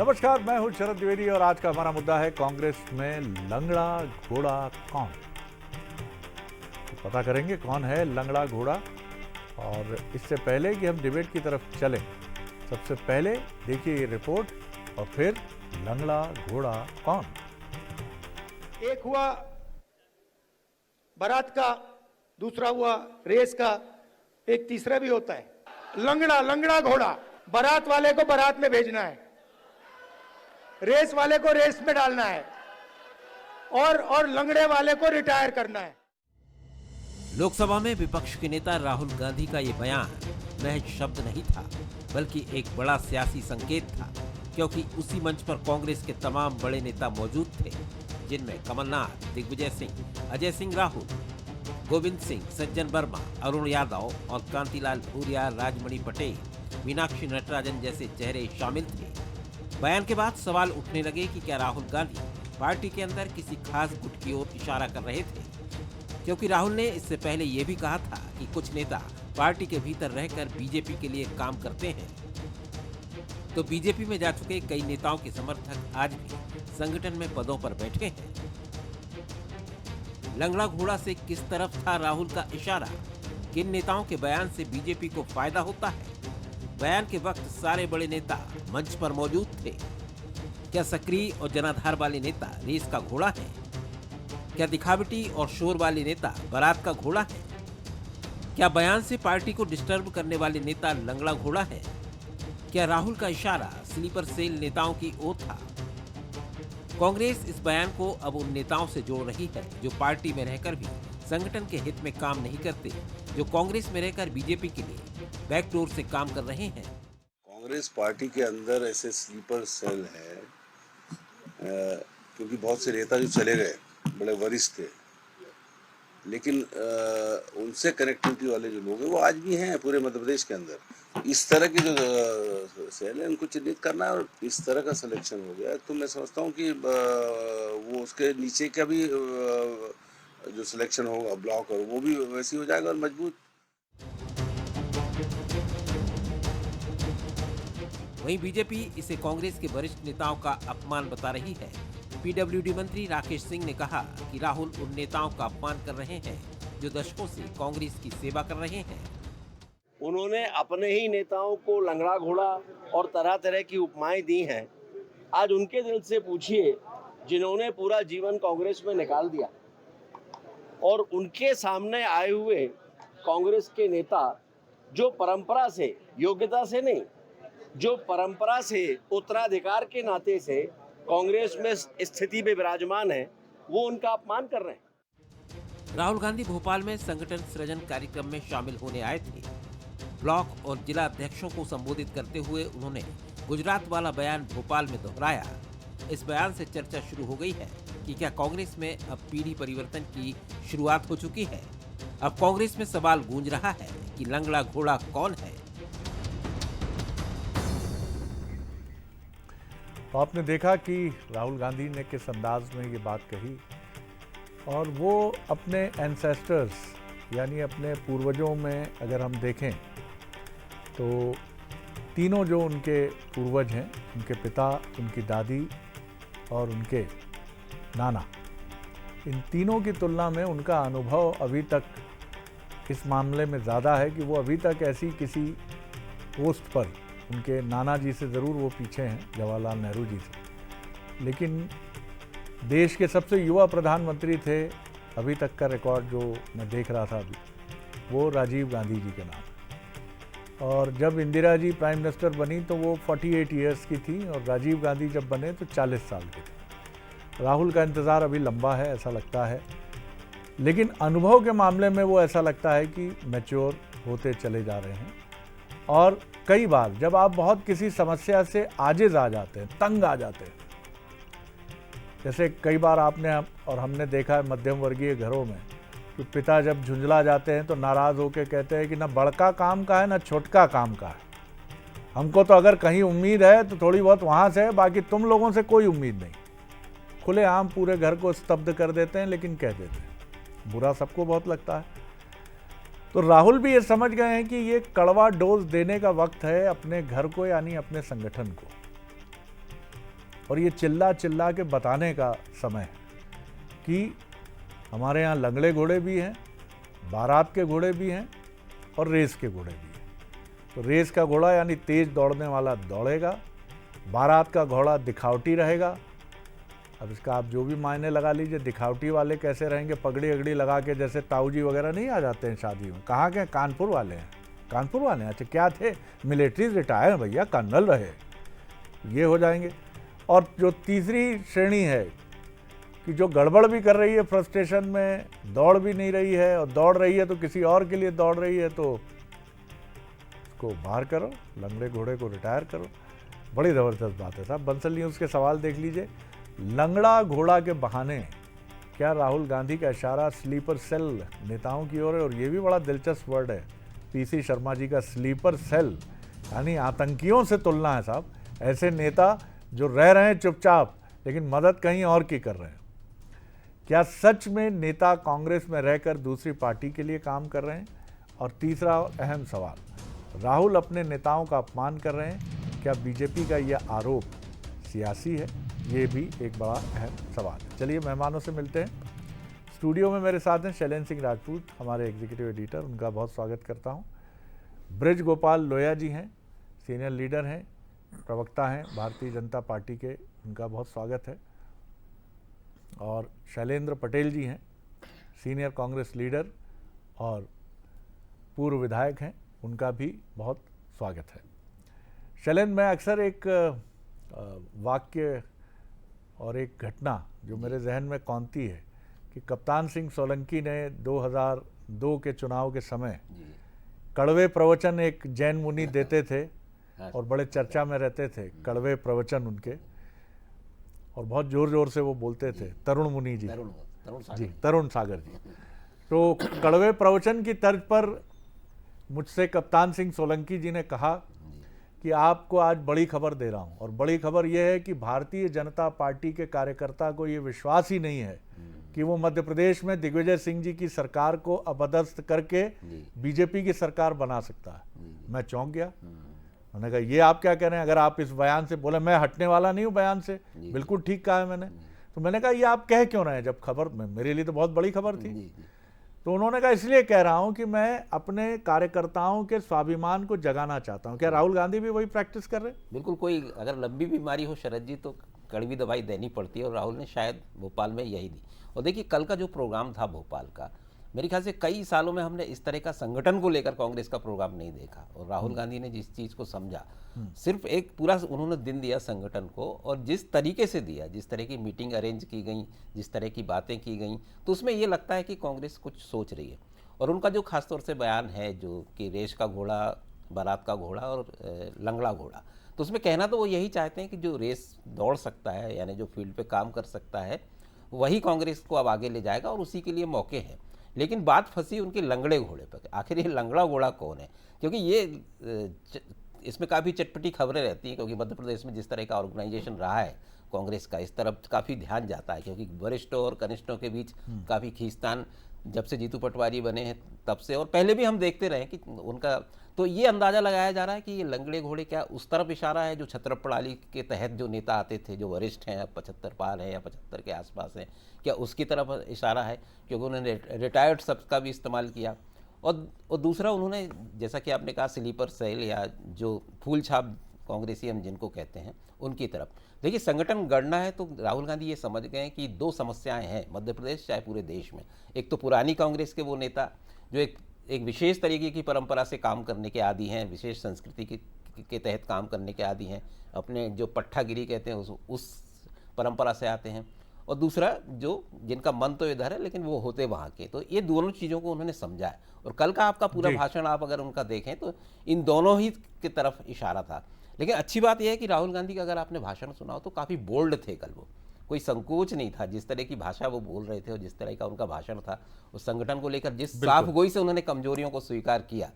नमस्कार, मैं हूं शरद द्विवेदी और आज का हमारा मुद्दा है कांग्रेस में लंगड़ा घोड़ा कौन। तो पता करेंगे कौन है लंगड़ा घोड़ा। और इससे पहले कि हम डिबेट की तरफ चलें, सबसे पहले देखिए ये रिपोर्ट और फिर लंगड़ा घोड़ा कौन। एक हुआ बारात का, दूसरा हुआ रेस का, एक तीसरा भी होता है लंगड़ा घोड़ा। बारात वाले को बारात में भेजना है, रेस वाले को रेस में डालना है और लंगड़े वाले को रिटायर करना है। लोकसभा में विपक्ष के नेता राहुल गांधी का ये बयान महज शब्द नहीं था, बल्कि एक बड़ा सियासी संकेत था, क्योंकि उसी मंच पर कांग्रेस के तमाम बड़े नेता मौजूद थे, जिनमें कमलनाथ, दिग्विजय सिंह, अजय सिंह राहुल, गोविंद सिंह, सज्जन वर्मा, अरुण यादव और कांतिलाल भूरिया, राजमणि पटेल, मीनाक्षी नटराजन जैसे चेहरे शामिल थे। बयान के बाद सवाल उठने लगे कि क्या राहुल गांधी पार्टी के अंदर किसी खास गुट की ओर इशारा कर रहे थे, क्योंकि राहुल ने इससे पहले यह भी कहा था कि कुछ नेता पार्टी के भीतर रहकर बीजेपी के लिए काम करते हैं। तो बीजेपी में जा चुके कई नेताओं के समर्थक आज भी संगठन में पदों पर बैठे हैं। लंगड़ा घोड़ा से किस तरफ था राहुल का इशारा? किन नेताओं के बयान से बीजेपी को फायदा होता है? बयान के वक्त सारे बड़े नेता मंच पर मौजूद थे। क्या सक्रिय और जनाधार वाले नेता रेस का घोड़ा है? क्या दिखावटी और शोर वाले नेता बारात का घोड़ा है? क्या बयान से पार्टी को डिस्टर्ब करने वाले नेता लंगड़ा घोड़ा है? क्या राहुल का इशारा स्लीपर सेल नेताओं की ओर था? कांग्रेस इस बयान को अब उन नेताओं से जोड़ रही है जो पार्टी में रहकर भी संगठन के हित में काम नहीं करते, जो कांग्रेस में रहकर बीजेपी के लिए बैकडोर से काम कर रहे हैं। कांग्रेस पार्टी के अंदर ऐसे स्लीपर सेल है, क्योंकि बहुत से नेता जो चले गए बड़े वरिष्ठ थे, लेकिन उनसे कनेक्टिविटी वाले जो लोग हैं वो आज भी हैं पूरे मध्य प्रदेश के अंदर। इस तरह के जो सेल है उनको चिन्हित करना और इस तरह का सिलेक्शन हो गया, तो मैं समझता हूँ कि वो उसके नीचे का भी जो सिलेक्शन होगा ब्लॉक और वो भी वैसे हो जाएगा और मजबूत। वहीं बीजेपी इसे कांग्रेस के वरिष्ठ नेताओं का अपमान बता रही है। पीडब्ल्यूडी मंत्री राकेश सिंह ने कहा कि राहुल उन नेताओं का अपमान कर रहे हैं जो दशकों से कांग्रेस की सेवा कर रहे हैं। उन्होंने अपने ही नेताओं को लंगड़ा घोड़ा और तरह तरह की उपमाएं दी हैं। आज उनके दिल से पूछिए जिन्होंने पूरा जीवन कांग्रेस में निकाल दिया, और उनके सामने आए हुए कांग्रेस के नेता जो परंपरा से, योग्यता से नहीं, जो परंपरा से, उत्तराधिकार के नाते से कांग्रेस में स्थिति में विराजमान है, वो उनका अपमान कर रहे हैं। राहुल गांधी भोपाल में संगठन सृजन कार्यक्रम में शामिल होने आए थे। ब्लॉक और जिला अध्यक्षों को संबोधित करते हुए उन्होंने गुजरात वाला बयान भोपाल में दोहराया। इस बयान से चर्चा शुरू हो गई है कि क्या कांग्रेस में अब पीढ़ी परिवर्तन की शुरुआत हो चुकी है। अब कांग्रेस में सवाल गूंज रहा है कि लंगड़ा घोड़ा कौन है। तो आपने देखा कि राहुल गांधी ने किस अंदाज में ये बात कही, और वो अपने एंसेस्टर्स यानी अपने पूर्वजों में अगर हम देखें तो तीनों जो उनके पूर्वज हैं, उनके पिता, उनकी दादी और उनके नाना, इन तीनों की तुलना में उनका अनुभव अभी तक इस मामले में ज़्यादा है कि वो अभी तक ऐसी किसी पोस्ट पर, उनके नाना जी से ज़रूर वो पीछे हैं, जवाहरलाल नेहरू जी से, लेकिन देश के सबसे युवा प्रधानमंत्री थे अभी तक का रिकॉर्ड जो मैं देख रहा था अभी, वो राजीव गांधी जी के नाम। और जब इंदिरा जी प्राइम मिनिस्टर बनी तो वो 48 ईयर्स की थी, और राजीव गांधी जब बने तो 40 साल के थे। राहुल का इंतज़ार अभी लंबा है ऐसा लगता है, लेकिन अनुभव के मामले में वो ऐसा लगता है कि मैच्योर होते चले जा रहे हैं। और कई बार जब आप बहुत किसी समस्या से आजिज़ आ जाते हैं, तंग आ जाते हैं, जैसे कई बार आपने और हमने देखा है मध्यम वर्गीय घरों में कि पिता जब झुंझला जाते हैं तो नाराज़ होकर कहते हैं कि ना बड़का काम का है ना छोटका काम का है, हमको तो अगर कहीं उम्मीद है तो थोड़ी बहुत वहाँ से है, बाकी तुम लोगों से कोई उम्मीद नहीं। खुलेआम पूरे घर को स्तब्ध कर देते हैं, लेकिन कह देते हैं। बुरा सबको बहुत लगता है। तो राहुल भी ये समझ गए हैं कि ये कड़वा डोज देने का वक्त है अपने घर को, यानी अपने संगठन को। और ये चिल्ला चिल्ला के बताने का समय है कि हमारे यहाँ लंगड़े घोड़े भी हैं, बारात के घोड़े भी हैं और रेस के घोड़े भी हैं। तो रेस का घोड़ा यानी तेज दौड़ने वाला दौड़ेगा, बारात का घोड़ा दिखावटी रहेगा। अब इसका आप जो भी मायने लगा लीजिए, दिखावटी वाले कैसे रहेंगे, पगड़ी अगड़ी लगा के, जैसे ताऊ जी वगैरह नहीं आ जाते हैं शादी में। कहाँ के? कानपुर वाले हैं। कानपुर वाले हैं? अच्छा, क्या थे? मिलिट्री रिटायर भैया, कर्नल रहे, ये हो जाएंगे। और जो तीसरी श्रेणी है कि जो गड़बड़ भी कर रही है, फ्रस्ट्रेशन में दौड़ भी नहीं रही है, और दौड़ रही है तो किसी और के लिए दौड़ रही है, तो उसको बाहर करो, लंगड़े घोड़े को रिटायर करो। बड़ी ज़बरदस्त बात है साहब। बंसल न्यूज़ के सवाल देख लीजिए। लंगड़ा घोड़ा के बहाने क्या राहुल गांधी का इशारा स्लीपर सेल नेताओं की ओर है? और ये भी बड़ा दिलचस्प वर्ड है पीसी शर्मा जी का, स्लीपर सेल, यानी आतंकियों से तुलना है साहब। ऐसे नेता जो रह रहे हैं चुपचाप लेकिन मदद कहीं और की कर रहे हैं। क्या सच में नेता कांग्रेस में रहकर दूसरी पार्टी के लिए काम कर रहे हैं? और तीसरा अहम सवाल, राहुल अपने नेताओं का अपमान कर रहे हैं, क्या बीजेपी का यह आरोप सियासी है? ये भी एक बड़ा अहम सवाल है। चलिए मेहमानों से मिलते हैं। स्टूडियो में मेरे साथ हैं शैलेंद्र सिंह राजपूत, हमारे एग्जीक्यूटिव एडिटर, उनका बहुत स्वागत करता हूं। ब्रिज गोपाल लोया जी हैं, सीनियर लीडर हैं, प्रवक्ता हैं भारतीय जनता पार्टी के, उनका बहुत स्वागत है। और शैलेंद्र पटेल जी हैं, सीनियर कांग्रेस लीडर और पूर्व विधायक हैं, उनका भी बहुत स्वागत है। शैलेंद्र, मैं अक्सर एक वाक्य और एक घटना जो मेरे जहन में कौंती है कि कप्तान सिंह सोलंकी ने 2002 के चुनाव के समय कड़वे प्रवचन एक जैन मुनि देते थे और बड़े चर्चा में रहते थे कड़वे प्रवचन उनके, और बहुत जोर जोर से वो बोलते थे। तरुण मुनि जी, तरुण सागर जी। तो कड़वे प्रवचन की तर्ज पर मुझसे कप्तान सिंह सोलंकी जी ने कहा कि आपको आज बड़ी खबर दे रहा हूं, और बड़ी खबर यह है कि भारतीय जनता पार्टी के कार्यकर्ता को ये विश्वास ही नहीं है कि वो मध्य प्रदेश में दिग्विजय सिंह जी की सरकार को अपदस्थ करके बीजेपी की सरकार बना सकता है। मैं चौंक गया। मैंने कहा ये आप क्या कह रहे हैं? अगर आप इस बयान से बोले, मैं हटने वाला नहीं हूं बयान से, बिल्कुल ठीक कहा है मैंने। तो मैंने कहा ये आप कह क्यों रहे हैं जब खबर मेरे लिए तो बहुत बड़ी खबर थी? तो उन्होंने कहा इसलिए कह रहा हूं कि मैं अपने कार्यकर्ताओं के स्वाभिमान को जगाना चाहता हूं। क्या राहुल गांधी भी वही प्रैक्टिस कर रहे हैं? बिल्कुल। कोई अगर लंबी बीमारी हो शरद जी तो कड़वी दवाई देनी पड़ती है, और राहुल ने शायद भोपाल में यही दी। और देखिए कल का जो प्रोग्राम था भोपाल का, मेरे ख्याल से कई सालों में हमने इस तरह का संगठन को लेकर कांग्रेस का प्रोग्राम नहीं देखा। और राहुल गांधी ने जिस चीज़ को समझा, सिर्फ एक पूरा उन्होंने दिन दिया संगठन को, और जिस तरीके से दिया, जिस तरह की मीटिंग अरेंज की गई, जिस तरह की बातें की गई, तो उसमें ये लगता है कि कांग्रेस कुछ सोच रही है। और उनका जो खासतौर से बयान है जो कि रेस का घोड़ा, बारात का घोड़ा और लंगड़ा घोड़ा, तो उसमें कहना तो वो यही चाहते हैं कि जो रेस दौड़ सकता है, यानी जो फील्ड पे काम कर सकता है, वही कांग्रेस को अब आगे ले जाएगा और उसी के लिए मौके हैं। लेकिन बात फंसी उनके लंगड़े घोड़े पर। आखिर ये लंगड़ा घोड़ा कौन है? क्योंकि ये इसमें काफ़ी चटपटी खबरें रहती हैं, क्योंकि मध्य प्रदेश में जिस तरह का ऑर्गेनाइजेशन रहा है कांग्रेस का, इस तरफ काफ़ी ध्यान जाता है, क्योंकि वरिष्ठों और कनिष्ठों के बीच काफ़ी खींचतान जब से जीतू पटवारी बने हैं तब से, और पहले भी हम देखते रहे कि उनका, तो ये अंदाज़ा लगाया जा रहा है कि ये लंगड़े घोड़े क्या उस तरफ इशारा है जो छत्र प्रणाली के तहत जो नेता आते थे, जो वरिष्ठ हैं, 75 पार हैं या 75 के आसपास हैं, क्या उसकी तरफ इशारा है? क्योंकि उन्होंने रिटायर्ड शब्द का भी इस्तेमाल किया। और दूसरा उन्होंने, जैसा कि आपने कहा, स्लीपर सेल या जो फूल छाप कांग्रेसी हम जिनको कहते हैं, उनकी तरफ। देखिए संगठन गढ़ना है तो राहुल गांधी ये समझ गए कि दो समस्याएं हैं मध्य प्रदेश चाहे पूरे देश में। एक तो पुरानी कांग्रेस के वो नेता जो एक विशेष तरीके की परंपरा से काम करने के आदी हैं, विशेष संस्कृति के तहत काम करने के आदी हैं, अपने जो पट्टागिरी कहते हैं उस परंपरा से आते हैं। और दूसरा जो जिनका मन तो इधर है लेकिन वो होते वहाँ के। तो ये दोनों चीज़ों को उन्होंने समझा है। और कल का आपका पूरा भाषण आप अगर उनका देखें तो इन दोनों ही की तरफ इशारा था। लेकिन अच्छी बात यह है कि राहुल गांधी का अगर आपने भाषण सुना हो तो काफ़ी बोल्ड थे कल वो, कोई संकोच नहीं था। जिस तरह की भाषा वो बोल रहे थे और जिस तरह का उनका भाषण था, उस संगठन को लेकर जिस साफ गोई से उन्होंने कमजोरियों को स्वीकार किया,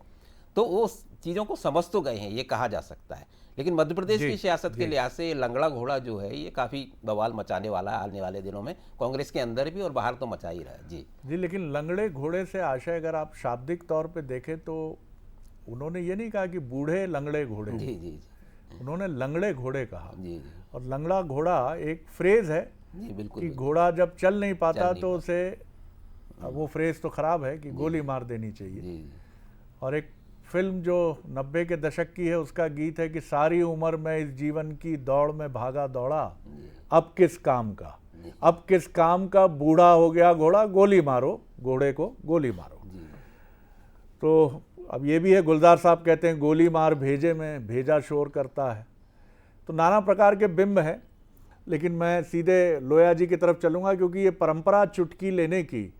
तो वो चीज़ों को समझ तो गए हैं, ये कहा जा सकता है। लेकिन मध्य प्रदेश की सियासत के लिहाज से लंगड़ा घोड़ा जो है ये काफ़ी बवाल मचाने वाला है आने वाले दिनों में, कांग्रेस के अंदर भी और बाहर तो मचा ही रहा है। जी, लेकिन लंगड़े घोड़े से आशय अगर आप शाब्दिक तौर पे देखें तो उन्होंने ये नहीं कहा कि बूढ़े लंगड़े घोड़े। जी। उन्होंने लंगड़े घोड़े कहा। जी जी और लंगड़ा घोड़ा एक फ्रेज है जी, बिल्कुल कि बिल्कुल। घोड़ा जब चल नहीं पाता चल नहीं तो पाता। उसे वो फ्रेज तो खराब है कि गोली मार देनी चाहिए। जी जी और एक फिल्म जो 90 के दशक की है उसका गीत है कि सारी उम्र मैं इस जीवन की दौड़ में भागा दौड़ा, अब किस काम का, अब किस काम का, बूढ़ा हो गया घोड़ा, गोली मारो घोड़े को, गोली मारो। जी तो अब ये भी है, गुलजार साहब कहते हैं गोली मार भेजे में भेजा शोर करता है। तो नाना प्रकार के बिंब हैं, लेकिन मैं सीधे लोया जी की तरफ चलूँगा क्योंकि ये परंपरा चुटकी लेने की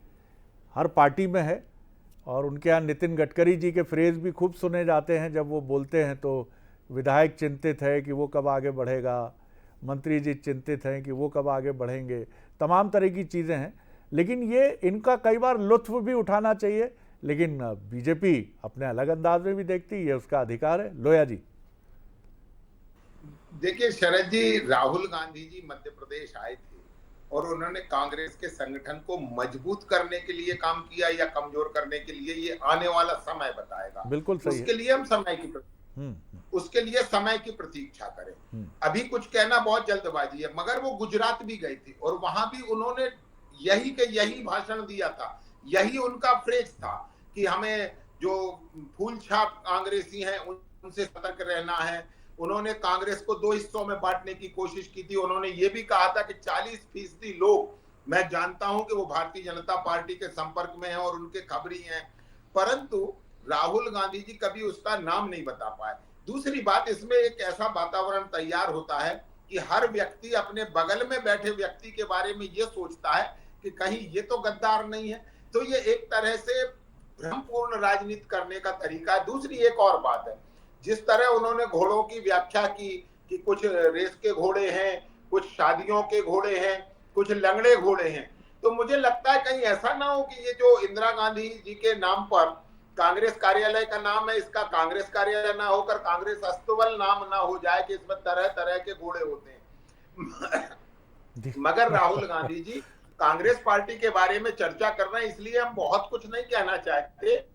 हर पार्टी में है। और उनके यहाँ नितिन गडकरी जी के फ्रेज भी खूब सुने जाते हैं, जब वो बोलते हैं तो विधायक चिंतित है कि वो कब आगे बढ़ेगा, मंत्री जी चिंतित हैं कि वो कब आगे बढ़ेंगे, तमाम तरह की चीज़ें हैं। लेकिन ये इनका कई बार लुत्फ भी उठाना चाहिए, लेकिन बीजेपी अपने अलग अंदाज में भी देखती है, उसका अधिकार है। लोया जी। देखिए शरद जी, राहुल गांधी जी मध्य प्रदेश आए थे और उन्होंने कांग्रेस के संगठन को मजबूत करने के लिए काम किया या कमजोर करने के लिए, ये आने वाला समय बताएगा। बिल्कुल सही उसके है। लिए हम उसके लिए समय की प्रतीक्षा करें। अभी कुछ कहना बहुत जल्दबाजी है, मगर वो गुजरात भी गए थे और वहां भी उन्होंने यही भाषण दिया था, यही उनका फ्रेज था कि हमें जो फूल छाप कांग्रेसी हैं उनसे सतर्क रहना है। उन्होंने कांग्रेस को 2 हिस्सों में बांटने की कोशिश की थी। उन्होंने ये भी कहा था कि 40% लोग, मैं जानता हूं कि वो भारतीय जनता पार्टी के संपर्क में हैं और उनके खबरी हैं, परंतु राहुल गांधी जी कभी उसका नाम नहीं बता पाए। दूसरी बात, इसमें एक ऐसा वातावरण तैयार होता है कि हर व्यक्ति अपने बगल में बैठे व्यक्ति के बारे में ये सोचता है कि कहीं ये तो गद्दार नहीं है। तो ये एक तरह से भ्रमपूर्ण राजनीति करने का तरीका है। दूसरी एक और बात है, जिस तरह उन्होंने घोड़ों की व्याख्या की कि कुछ रेस के घोड़े हैं, कुछ शादियों के घोड़े हैं, कुछ लंगड़े घोड़े हैं, तो मुझे लगता है कहीं ऐसा ना हो कि ये जो इंदिरा गांधी जी के नाम पर कांग्रेस कार्यालय का नाम है, इसका कांग्रेस कार्यालय ना होकर कांग्रेस अस्तबल नाम ना हो जाए कि इसमें तरह तरह के घोड़े होते हैं। मगर राहुल गांधी जी कांग्रेस पार्टी के बारे में चर्चा कर रहे हैं, इसलिए हम बहुत कुछ नहीं कहना चाहते,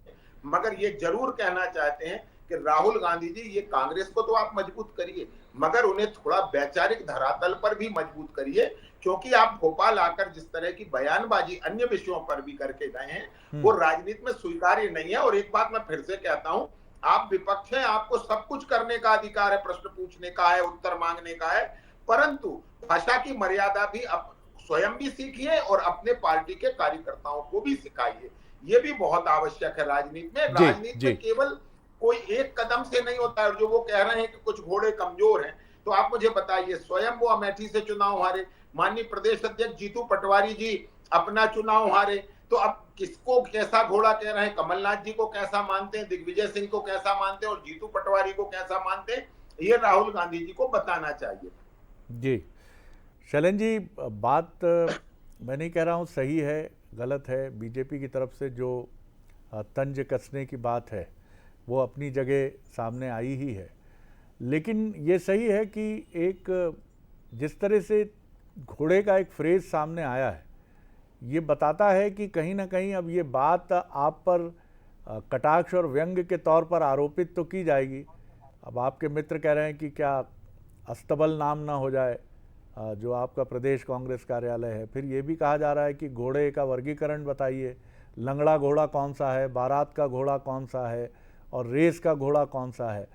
मगर ये जरूर कहना चाहते हैं कि राहुल गांधी जी, ये कांग्रेस को तो आप मजबूत करिए, मगर उन्हें थोड़ा वैचारिक धरातल पर भी मजबूत करिए, क्योंकि आप भोपाल आकर जिस तरह की बयानबाजी अन्य विषयों पर भी करके गए हैं वो राजनीति में स्वीकार्य नहीं है। और एक बात मैं फिर से कहता हूं, आप विपक्ष हैं, आपको सब कुछ करने का अधिकार है, प्रश्न पूछने का है, उत्तर मांगने का है, परंतु भाषा की मर्यादा भी स्वयं भी सीखिए और अपने पार्टी के कार्यकर्ताओं को भी सिखाइए। ये भी बहुत आवश्यक है राजनीति में। राजनीति में केवल कोई एक कदम से नहीं होता है। और जो वो कह रहे हैं कि कुछ घोड़े कमजोर हैं, तो आप मुझे बताइए, स्वयं वो अमेठी से चुनाव हारे, माननीय प्रदेश अध्यक्ष जीतू पटवारी जी अपना चुनाव हारे, तो अब किसको कैसा घोड़ा कह रहे हैं? कमलनाथ जी को कैसा मानते हैं, दिग्विजय सिंह को कैसा मानते हैं और जीतू पटवारी को कैसा मानते हैं, ये राहुल गांधी जी को बताना चाहिए। जी शैलेंद्र जी, बात मैं नहीं कह रहा हूँ सही है गलत है, बीजेपी की तरफ से जो तंज कसने की बात है वो अपनी जगह सामने आई ही है, लेकिन ये सही है कि एक जिस तरह से घोड़े का एक फ्रेज सामने आया है, ये बताता है कि कहीं ना कहीं अब ये बात आप पर कटाक्ष और व्यंग के तौर पर आरोपित तो की जाएगी। अब आपके मित्र कह रहे हैं कि क्या अस्तबल नाम ना हो जाए जो आपका प्रदेश कांग्रेस कार्यालय है। फिर ये भी कहा जा रहा है कि घोड़े का वर्गीकरण बताइए, लंगड़ा घोड़ा कौन सा है, बारात का घोड़ा कौन सा है और रेस का घोड़ा कौन सा है।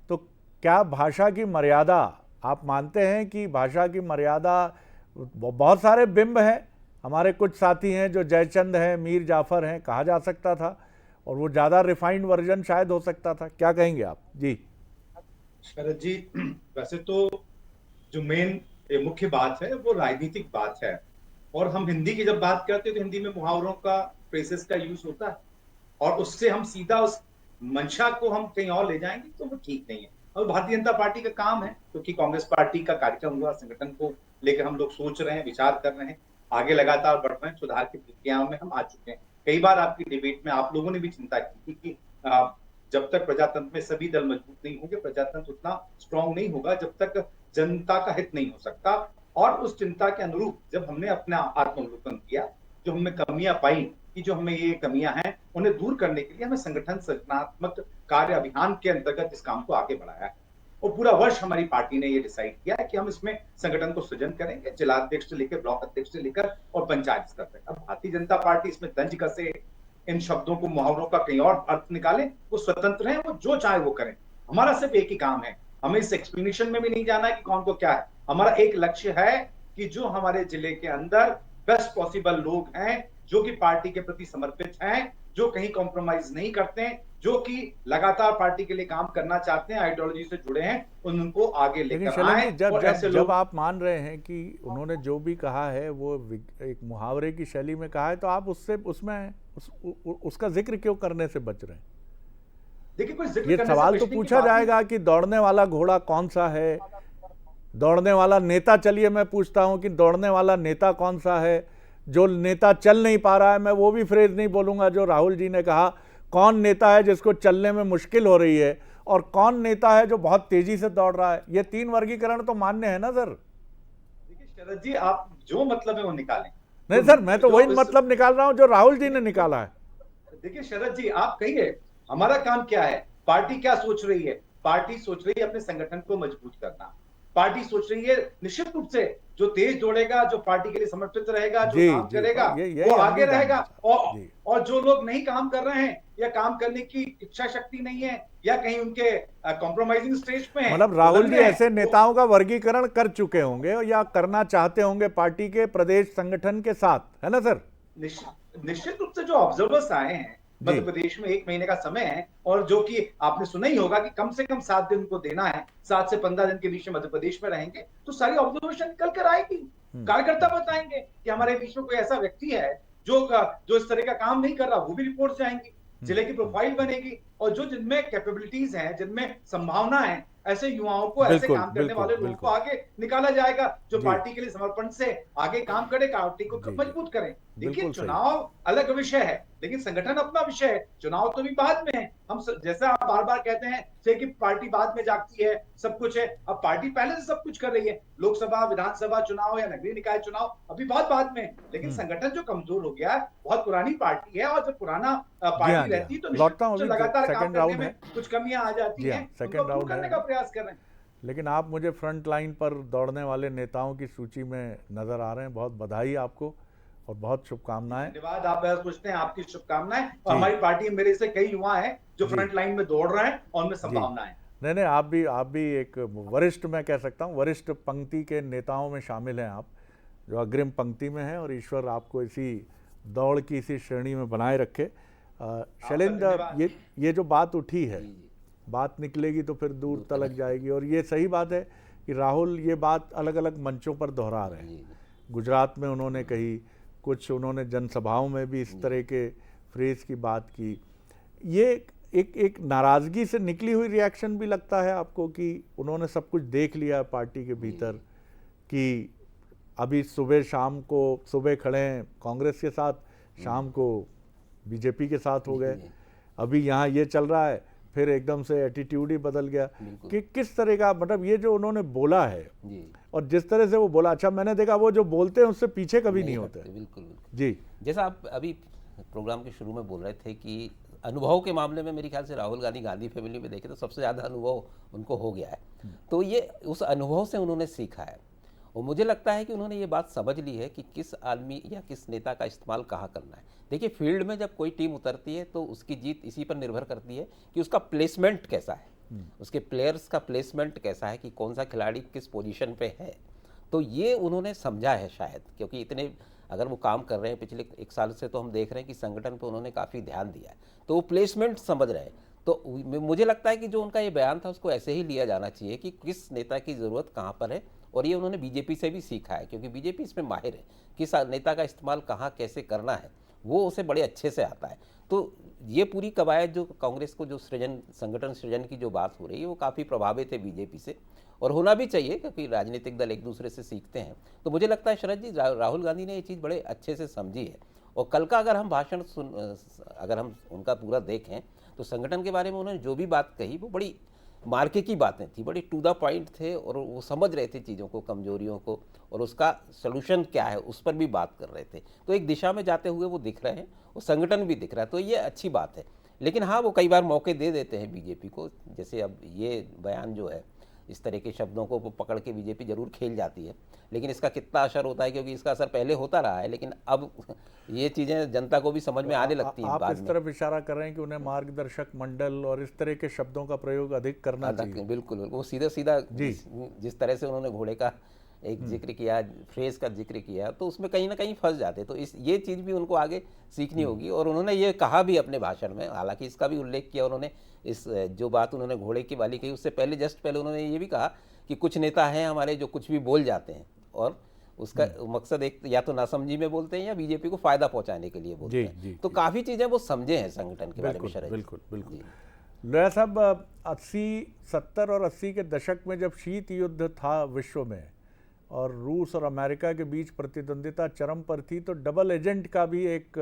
तो क्या भाषा की मर्यादा, आप मानते हैं कि भाषा की मर्यादा, बहुत सारे बिंब हैं, हमारे कुछ साथी हैं जो जयचंद हैं, मीर जाफर हैं, कहा जा सकता था और वो ज़्यादा रिफाइंड वर्जन शायद हो सकता था, क्या कहेंगे आप? जी शरद जी, वैसे तो जो मेन मुख्य बात है वो राजनीतिक बात है, और हम हिंदी की जब बात करते हैं तो हिंदी में मुहावरों का, फ्रेजेस का यूज होता है, और उससे हम सीधा उस मंशा को हम कहीं और ले जाएंगे तो वो ठीक नहीं है। और भारतीय जनता पार्टी का काम है, क्योंकि कांग्रेस पार्टी का कार्यक्रम हुआ, संगठन को लेकर हम लोग सोच रहे हैं, विचार कर रहे हैं, आगे लगातार बढ़ रहे हैं, सुधार की प्रक्रियाओं में हम आ चुके हैं। कई बार आपकी डिबेट में आप लोगों ने भी चिंता की थी कि जब तक प्रजातंत्र में सभी दल मजबूत नहीं होंगे, प्रजातंत्र उतना स्ट्रांग नहीं होगा जब तक जनता का हित नहीं हो सकता। और उस चिंता के अनुरूप जब हमने अपना आत्मावलोकन किया, जो हमें कमियां पाई कि जो हमें ये कमियां हैं उन्हें दूर करने के लिए हमें संगठन सृजनात्मक कार्य अभियान के अंतर्गत इस काम को आगे बढ़ाया है। और पूरा वर्ष हमारी पार्टी ने ये डिसाइड किया है कि हम इसमें संगठन को सृजन करेंगे, जिलाध्यक्ष से लेकर ब्लॉक अध्यक्ष से लेकर और पंचायत स्तर तक। अब भारतीय जनता पार्टी इसमें तंज कसे, इन शब्दों को, मुहावरों का कहीं और अर्थ निकाले, वो स्वतंत्र हैं, वो जो चाहे वो करें। हमारा सिर्फ एक ही काम है, हमें इस एक्सप्लेनेशन में भी नहीं जाना है कि कौन को क्या है। हमारा एक लक्ष्य है कि जो हमारे जिले के अंदर बेस्ट पॉसिबल लोग हैं, जो कि पार्टी के प्रति समर्पित हैं, जो कहीं कॉम्प्रोमाइज नहीं करते हैं, जो कि लगातार पार्टी के लिए काम करना चाहते हैं, आइडियोलॉजी से जुड़े हैं, उनको आगे लेकर आए। जब आप मान रहे हैं कि उन्होंने जो भी कहा है वो एक मुहावरे की शैली में कहा है, तो आप उसका जिक्र क्यों करने से बच रहे हैं? देखिए, कोई जिक्र ये सवाल तो पूछा जाएगा कि दौड़ने वाला घोड़ा कौन सा है, दौड़ने वाला नेता। चलिए मैं पूछता हूं कि दौड़ने वाला नेता कौन सा है? जो नेता चल नहीं पा रहा है, मैं वो भी फ्रेज नहीं बोलूंगा जो राहुल जी ने कहा। कौन नेता है जिसको चलने में मुश्किल हो रही है, और कौन नेता है जो बहुत तेजी से दौड़ रहा है? ये तीन वर्गीकरण तो मान्य है ना सर? देखिए शरद जी, आप जो मतलब है वो निकालें। नहीं सर, मैं तो वही मतलब निकाल रहा हूं जो राहुल जी ने निकाला है। देखिए शरद जी, आप कहिए हमारा काम क्या है, पार्टी क्या सोच रही है? पार्टी सोच रही है अपने संगठन को मजबूत करना। पार्टी सोच रही है निश्चित रूप से जो तेज दौड़ेगा, जो पार्टी के लिए समर्पित रहेगा, जो काम करेगा, वो आगे रहेगा। और जो लोग नहीं काम कर रहे हैं या काम करने की इच्छा शक्ति नहीं है या कहीं उनके कॉम्प्रोमाइजिंग स्टेज पे हैं, मतलब राहुल जी ऐसे नेताओं का वर्गीकरण कर चुके होंगे या करना चाहते होंगे पार्टी के प्रदेश संगठन के साथ, है ना सर? निश्चित रूप से जो ऑब्जर्वर्स आए हैं मध्य प्रदेश में, 1 महीने का समय है, और जो कि आपने सुना ही होगा कि कम से कम 7 दिन को देना है, 7 से 15 दिन के बीच में मध्य प्रदेश में रहेंगे, तो सारी ऑब्जर्वेशन निकल कर आएगी। कार्यकर्ता बताएंगे कि हमारे बीच में कोई ऐसा व्यक्ति है जो इस तरह का काम नहीं कर रहा, वो भी रिपोर्ट जाएंगी, जिले की प्रोफाइल बनेगी, और जो जिनमें कैपेबिलिटीज हैं, जिनमें संभावना है, ऐसे युवाओं को, ऐसे काम करने वाले लोगों को आगे निकाला जाएगा, जो पार्टी के लिए समर्पण से आगे काम करे, पार्टी को मजबूत करें। देखिए, चुनाव अलग विषय है, लेकिन संगठन अपना विषय है। चुनाव तो भी बाद में है। हम जैसा आप बार बार कहते हैं कि पार्टी बाद में जागती है, सब कुछ है, अब पार्टी पहले से सब कुछ कर रही है। लोकसभा, विधानसभा चुनाव या नगरीय निकाय चुनाव अभी बाद में, लेकिन संगठन जो कमजोर हो गया है, बहुत पुरानी पार्टी है, और जब पुराना पार्टी रहती है तो लगातार काम करने में कुछ कमियां आ जाती है, उनको दूर करने का प्रयास कर रहे हैं। लेकिन आप मुझे फ्रंट लाइन पर दौड़ने वाले नेताओं की सूची में नजर आ रहे हैं। बहुत बधाई आपको और बहुत शुभकामनाएं। धन्यवाद। आप पूछते हैं, आपकी शुभकामनाएं। और हमारी पार्टी, मेरे से कई युवा हैं जो फ्रंट लाइन में दौड़ रहे हैं, और उनमें संभावनाएं। नहीं, आप भी एक वरिष्ठ, मैं कह सकता हूं वरिष्ठ पंक्ति के नेताओं में शामिल हैं आप, जो अग्रिम पंक्ति में हैं, और ईश्वर आपको इसी दौड़ की इसी श्रेणी में बनाए रखे। शैलेंद्र, ये जो बात उठी है, बात निकलेगी तो फिर दूर तलक जाएगी, और ये सही बात है कि राहुल ये बात अलग अलग मंचों पर दोहरा रहे हैं। गुजरात में उन्होंने कही, कुछ उन्होंने जनसभाओं में भी इस तरह के फ्रेज की बात की। ये एक नाराजगी से निकली हुई रिएक्शन भी लगता है आपको कि उन्होंने सब कुछ देख लिया पार्टी के भीतर, कि अभी सुबह खड़े हैं कांग्रेस के साथ, शाम को बीजेपी के साथ हो गए, अभी यहाँ ये चल रहा है, फिर एकदम से एटीट्यूड ही बदल गया कि किस तरह का, मतलब ये जो उन्होंने बोला है और जिस तरह से वो बोला, अच्छा मैंने देखा वो जो बोलते हैं उससे पीछे कभी नहीं होते। बिल्कुल जी, जैसा आप अभी प्रोग्राम के शुरू में बोल रहे थे कि अनुभव के मामले में मेरे ख्याल से राहुल गांधी फैमिली में देखे तो सबसे ज़्यादा अनुभव उनको हो गया है, तो ये उस अनुभव से उन्होंने सीखा है, और मुझे लगता है कि उन्होंने ये बात समझ ली है कि किस आदमी या किस नेता का इस्तेमाल कहाँ करना है। देखिए, फील्ड में जब कोई टीम उतरती है तो उसकी जीत इसी पर निर्भर करती है कि उसका प्लेसमेंट कैसा है, उसके प्लेयर्स का प्लेसमेंट कैसा है, कि कौन सा खिलाड़ी किस पोजीशन पे है। तो ये उन्होंने समझा है शायद, क्योंकि इतने अगर वो काम कर रहे हैं पिछले 1 साल से, तो हम देख रहे हैं कि संगठन पे उन्होंने काफ़ी ध्यान दिया है, तो वो प्लेसमेंट समझ रहे हैं। तो मुझे लगता है कि जो उनका ये बयान था उसको ऐसे ही लिया जाना चाहिए कि किस नेता की ज़रूरत कहाँ पर है, और ये उन्होंने बीजेपी से भी सीखा है, क्योंकि बीजेपी इसमें माहिर है, किस नेता का इस्तेमाल कहाँ कैसे करना है, वो उसे बड़े अच्छे से आता है। तो ये पूरी कवायद जो कांग्रेस को जो संगठन सृजन की जो बात हो रही है, वो काफ़ी प्रभावित है बीजेपी से, और होना भी चाहिए, क्योंकि राजनीतिक दल एक दूसरे से सीखते हैं। तो मुझे लगता है शरद जी, राहुल गांधी ने ये चीज़ बड़े अच्छे से समझी है, और कल का अगर हम भाषण अगर हम उनका पूरा देखें तो संगठन के बारे में उन्होंने जो भी बात कही वो बड़ी मार्के की बातें थी, बड़ी टू द पॉइंट थे, और वो समझ रहे थे चीज़ों को, कमजोरियों को, और उसका सलूशन क्या है उस पर भी बात कर रहे थे। तो एक दिशा में जाते हुए वो दिख रहे हैं, वो संगठन भी दिख रहा है, तो ये अच्छी बात है। लेकिन हाँ, वो कई बार मौके दे देते हैं बीजेपी को, जैसे अब ये बयान जो है इस तरह के शब्दों को पकड़ के बीजेपी जरूर खेल जाती है, लेकिन इसका कितना असर होता है, क्योंकि इसका असर पहले होता रहा है, लेकिन अब ये चीज़ें जनता को भी समझ में आने लगती हैं आप बाद इस में। तरफ इशारा कर रहे हैं कि उन्हें मार्गदर्शक मंडल और इस तरह के शब्दों का प्रयोग अधिक करना चाहिए। बिल्कुल, वो सीधा सीधा जिस तरह से उन्होंने घोड़े का एक जिक्र किया, फ्रेज का जिक्र किया, तो उसमें कहीं ना कहीं फंस जाते। तो ये चीज़ भी उनको आगे सीखनी होगी। और उन्होंने ये कहा भी अपने भाषण में, हालांकि इसका भी उल्लेख किया उन्होंने, इस जो बात उन्होंने घोड़े की वाली कही उससे पहले, जस्ट पहले उन्होंने ये भी कहा कि कुछ नेता हैं हमारे जो कुछ भी बोल जाते हैं और उसका मकसद एक या तो नासमझी में बोलते हैं या बीजेपी को फायदा पहुंचाने के लिए बोलते हैं। तो काफ़ी चीज़ें वो समझे हैं संगठन के बारे में। शरद बिल्कुल बिल्कुल। लोया साहब, 80, 70 और 80 के दशक में जब शीत युद्ध था विश्व में और रूस और अमेरिका के बीच प्रतिद्वंदिता चरम पर थी, तो डबल एजेंट का भी एक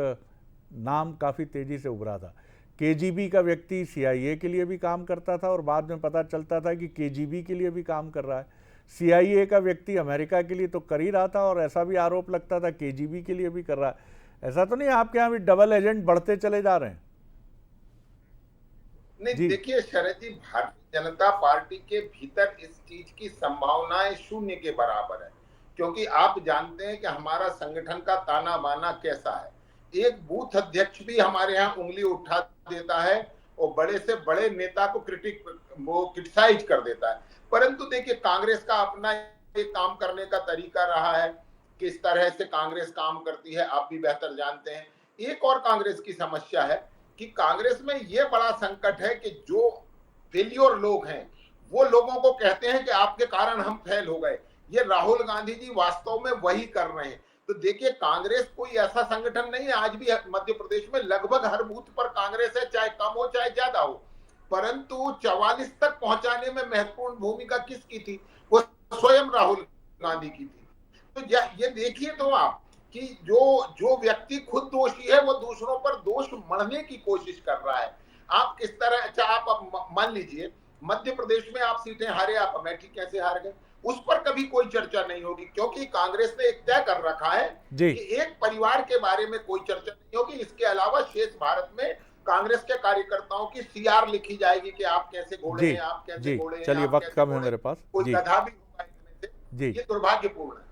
नाम काफ़ी तेज़ी से उभरा था। केजीबी का व्यक्ति सीआईए के लिए भी काम करता था और बाद में पता चलता था कि केजीबी के लिए भी काम कर रहा है। सीआईए का व्यक्ति अमेरिका के लिए तो कर ही रहा था और ऐसा भी आरोप लगता था केजीबी के लिए भी कर रहा है। ऐसा तो नहीं आपके यहाँ भी डबल एजेंट बढ़ते चले जा रहे हैं? नहीं, देखिए शरद जी, भारतीय जनता पार्टी के भीतर इस चीज की संभावनाएं शून्य के बराबर है, क्योंकि आप जानते हैं कि हमारा संगठन का ताना बाना कैसा है। एक बूथ अध्यक्ष भी हमारे यहाँ उंगली उठा देता है और बड़े से बड़े नेता को क्रिटिसाइज कर देता है। परंतु देखिए, कांग्रेस का अपना एक काम करने का तरीका रहा है, किस तरह से कांग्रेस काम करती है आप भी बेहतर जानते हैं। एक और कांग्रेस की समस्या है कि कांग्रेस में यह बड़ा संकट है कि जो फेलियर लोग हैं वो लोगों को कहते हैं कि आपके कारण हम फेल हो गए। ये राहुल गांधी जी वास्तव में वही कर रहे हैं। तो देखिए, कांग्रेस कोई ऐसा संगठन नहीं है, आज भी मध्य प्रदेश में लगभग हर बूथ पर कांग्रेस है, चाहे कम हो चाहे ज्यादा हो। परंतु 44 तक पहुंचाने में महत्वपूर्ण भूमिका किसकी थी? वो स्वयं राहुल गांधी की थी। तो ये देखिए तो आप कि जो व्यक्ति खुद दोषी है वो दूसरों पर दोष मढ़ने की कोशिश कर रहा है। आप किस तरह, अच्छा आप मान लीजिए मध्य प्रदेश में आप सीटें हारे, आप अमेठी कैसे हार गए, उस पर कभी कोई चर्चा नहीं होगी, क्योंकि कांग्रेस ने एक तय कर रखा है कि एक परिवार के बारे में कोई चर्चा नहीं होगी। इसके अलावा शेष भारत में कांग्रेस के कार्यकर्ताओं की सीआर लिखी जाएगी कि आप कैसे घोड़े हैं, आप कैसे घोड़े हैं। चलिए, वक्त कम है मेरे पास। कोई गधा भी होगा इनमें से। ये दुर्भाग्यपूर्ण है।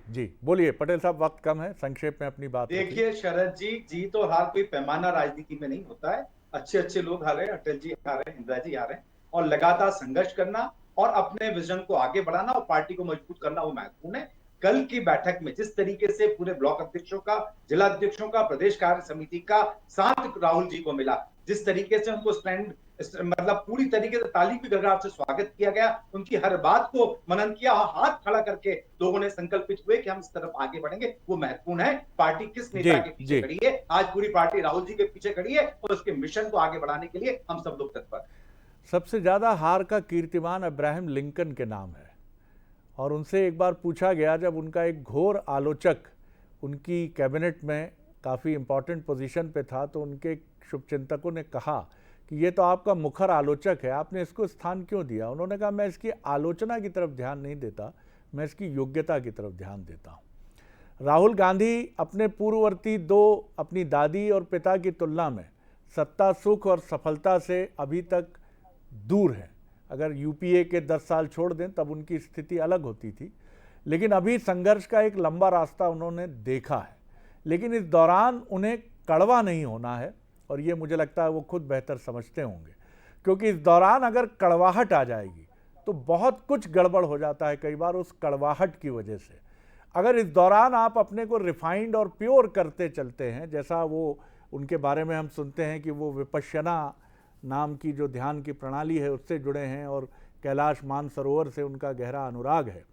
जी बोलिए पटेल साहब, वक्त कम है, संक्षेप में अपनी बात। देखिए शरद जी, जीत और हार कोई पैमाना राजनीति में नहीं होता है। अच्छे लोग हारे, अटल जी हारे, इंदिरा जी हारे, और लगातार संघर्ष करना और अपने विजन को आगे बढ़ाना और पार्टी को मजबूत करना वो महत्वपूर्ण है। कल की बैठक में जिस तरीके से पूरे ब्लॉक अध्यक्षों का, जिला अध्यक्षों का, प्रदेश कार्य समिति का साथ राहुल जी को मिला, जिस तरीके से उनको स्टैंड मतलब पूरी तरीके से ताली की गड़गड़ाहट से स्वागत किया गया, उनकी हर बात को मनन किया, हाथ खड़ा करके लोगों ने संकल्पित हुए कि हम इस तरफ आगे बढ़ेंगे, वो महत्वपूर्ण है। पार्टी किस नेता के पीछे खड़ी है? आज पूरी पार्टी राहुल जी के पीछे खड़ी है और उसके मिशन को आगे बढ़ाने के लिए हम सब लोग तत्पर हैं। सबसे ज्यादा हार का कीर्तिमान अब्राहम लिंकन के नाम है और उनसे एक बार पूछा गया, जब उनका एक घोर आलोचक उनकी कैबिनेट में काफ़ी इंपॉर्टेंट पोजीशन पे था, तो उनके शुभचिंतकों ने कहा कि ये तो आपका मुखर आलोचक है, आपने इसको स्थान क्यों दिया? उन्होंने कहा, मैं इसकी आलोचना की तरफ ध्यान नहीं देता, मैं इसकी योग्यता की तरफ ध्यान देता हूँ। राहुल गांधी अपने पूर्ववर्ती अपनी दादी और पिता की तुलना में सत्ता, सुख और सफलता से अभी तक दूर है। अगर यूपीए के 10 साल छोड़ दें तब उनकी स्थिति अलग होती थी, लेकिन अभी संघर्ष का एक लंबा रास्ता उन्होंने देखा है। लेकिन इस दौरान उन्हें कड़वा नहीं होना है और ये मुझे लगता है वो खुद बेहतर समझते होंगे, क्योंकि इस दौरान अगर कड़वाहट आ जाएगी तो बहुत कुछ गड़बड़ हो जाता है कई बार उस कड़वाहट की वजह से। अगर इस दौरान आप अपने को रिफाइंड और प्योर करते चलते हैं, जैसा वो उनके बारे में हम सुनते हैं कि वो विपश्यना नाम की जो ध्यान की प्रणाली है उससे जुड़े हैं और कैलाश मानसरोवर से उनका गहरा अनुराग है,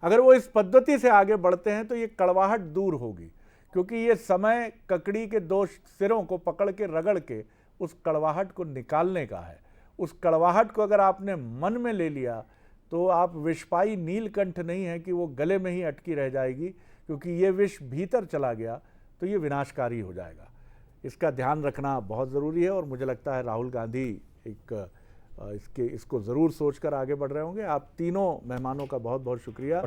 अगर वो इस पद्धति से आगे बढ़ते हैं तो ये कड़वाहट दूर होगी, क्योंकि ये समय ककड़ी के 2 सिरों को पकड़ के रगड़ के उस कड़वाहट को निकालने का है। उस कड़वाहट को अगर आपने मन में ले लिया तो आप विषपाई नीलकंठ नहीं है कि वो गले में ही अटकी रह जाएगी, क्योंकि ये विष भीतर चला गया तो ये विनाशकारी हो जाएगा। इसका ध्यान रखना बहुत ज़रूरी है और मुझे लगता है राहुल गांधी इसको ज़रूर सोचकर आगे बढ़ रहे होंगे। आप तीनों मेहमानों का बहुत बहुत शुक्रिया।